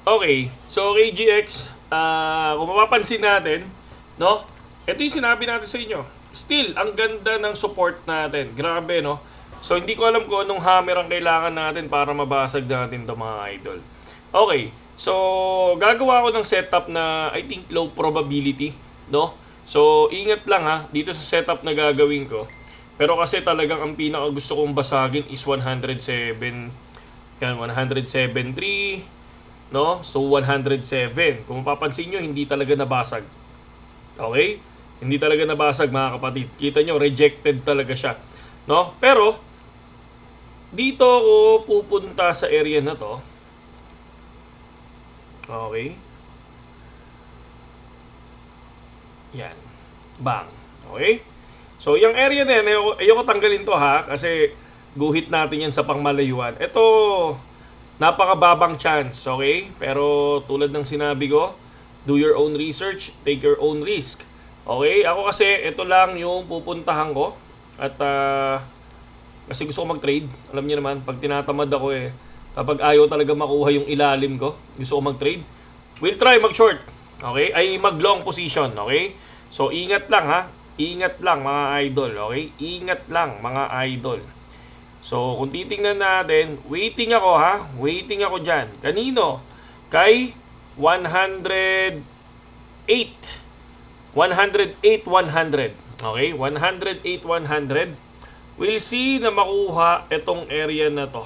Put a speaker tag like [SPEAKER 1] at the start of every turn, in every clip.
[SPEAKER 1] Okay, so KGX, kung mapapansin natin, no? Ito yung sinabi natin sa inyo. Still, ang ganda ng support natin. Grabe, no? So, hindi ko alam kung anong hammer ang kailangan natin para mabasag natin ito, mga idol. Okay, so, gagawa ko ng setup na I think low probability, no? So, ingat lang ha, dito sa setup na gagawin ko. Pero kasi talagang ang pinaka gusto kong basagin is 107, yan, 107.3, no? So 107. Kung mapapansin nyo, hindi talaga nabasag. Okay? Hindi talaga nabasag, mga kapatid. Kita nyo, rejected talaga siya. No? Pero dito ako pupunta sa area na to. Okay? Yan. Bang. Okay? So, yung area na yan, ayoko tanggalin to ha, kasi guhit natin yan sa pangmalayuan. Ito, napakababang chance, okay? Pero tulad ng sinabi ko, do your own research, take your own risk. Okay? Ako kasi, ito lang yung pupuntahan ko. At kasi gusto ko mag-trade. Alam niyo naman, pag tinatamad ako kapag ayaw talaga makuha yung ilalim ko, gusto ko mag-trade. We'll try mag-short. Okay? Ay mag-long position, okay? So, ingat lang ha. Ingat lang mga idol, okay? Ingat lang mga idol. So, kung titingnan natin, waiting ako ha. Waiting ako dyan. Kanino? Kay 108. 108-100. Okay? 108-100. We'll see na makuha itong area na to.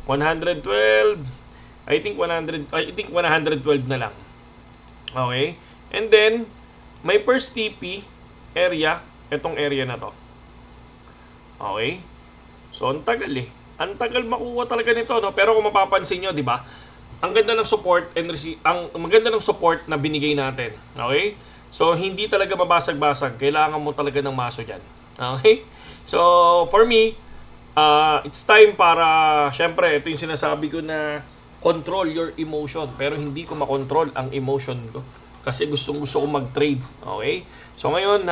[SPEAKER 1] 112. I think 112 na lang. Okay? And then, may first TP area, itong area na to. Okay? So, ang tagal Ang tagal makuha talaga nito, no? Pero kung mapapansin nyo, di ba? Ang ganda ng support and ang maganda ng support na binigay natin. Okay? So, hindi talaga mabasag-basag. Kailangan mo talaga ng maso dyan. Okay? So, for me, it's time para, syempre, ito yung sinasabi ko na control your emotion. Pero hindi ko makontrol ang emotion ko. Kasi gusto ko mag-trade. Okay? So ngayon,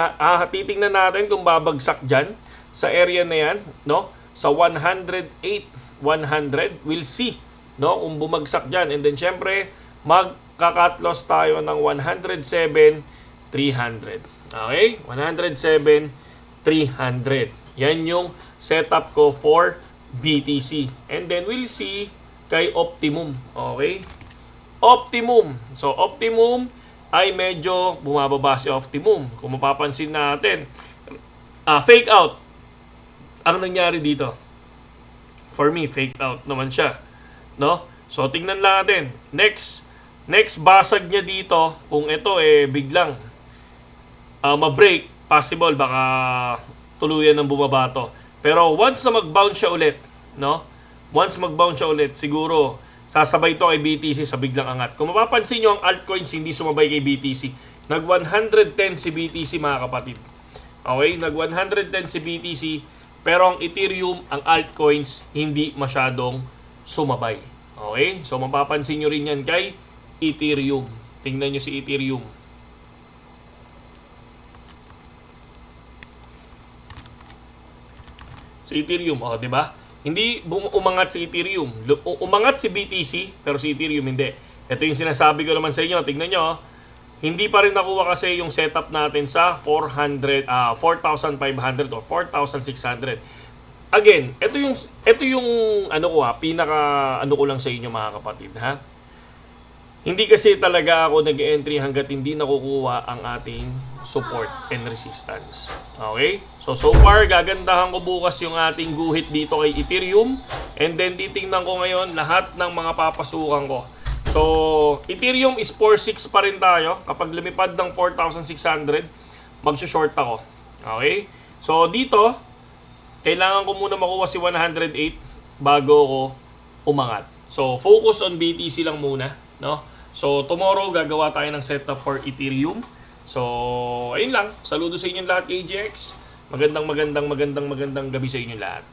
[SPEAKER 1] titingnan natin kung babagsak dyan sa area na yan, no? Sa 108, 100, we'll see, no? Kung bumagsak dyan. And then syempre, magka-cut loss tayo ng 107, 300. Okay? 107, 300. Yan yung setup ko for BTC. And then we'll see kay Optimum. Okay? Optimum. So, Optimum ay medyo bumababa si Optimum. Kung mapapansin natin, fake out ang nangyari dito. For me, fake out naman siya. No? So, tingnan natin. Next basag niya dito, kung ito biglang ma-break, possible, baka tuluyan ng bumaba to. Pero once na mag-bounce siya ulit, no? Once mag-bounce siya ulit, siguro sasabay to kay BTC sa biglang angat. Kung mapapansin nyo, ang altcoins hindi sumabay kay BTC. Nag 110 si BTC, mga kapatid. Okay? Nag 110 si BTC. Pero ang Ethereum, ang altcoins, hindi masyadong sumabay. Okay? So mapapansin nyo rin yan kay Ethereum. Tingnan nyo si Ethereum. Si Ethereum, di ba? Hindi umangat si Ethereum. Umangat si BTC, pero si Ethereum hindi. Ito yung sinasabi ko naman sa inyo. Tingnan nyo, hindi pa rin nakuha kasi yung setup natin sa 4,500 or 4,600. Again, ito yung pinaka ko lang sa inyo, mga kapatid, ha? Hindi kasi talaga ako nag-entry hanggat hindi nakukuha ang ating support and resistance. Okay? So far, gagandahan ko bukas yung ating guhit dito kay Ethereum. And then, titingnan ko ngayon lahat ng mga papasukan ko. So, Ethereum is 4.6 pa rin tayo. Kapag lumipad ng 4,600, mag-short ako. Okay? So, dito, kailangan ko muna makuha si 108 bago ko umangat. So, focus on BTC lang muna, no? So, tomorrow gagawa tayo ng setup for Ethereum. So, ayun lang. Saludo sa inyo lahat, KGX. Magandang gabi sa inyo lahat.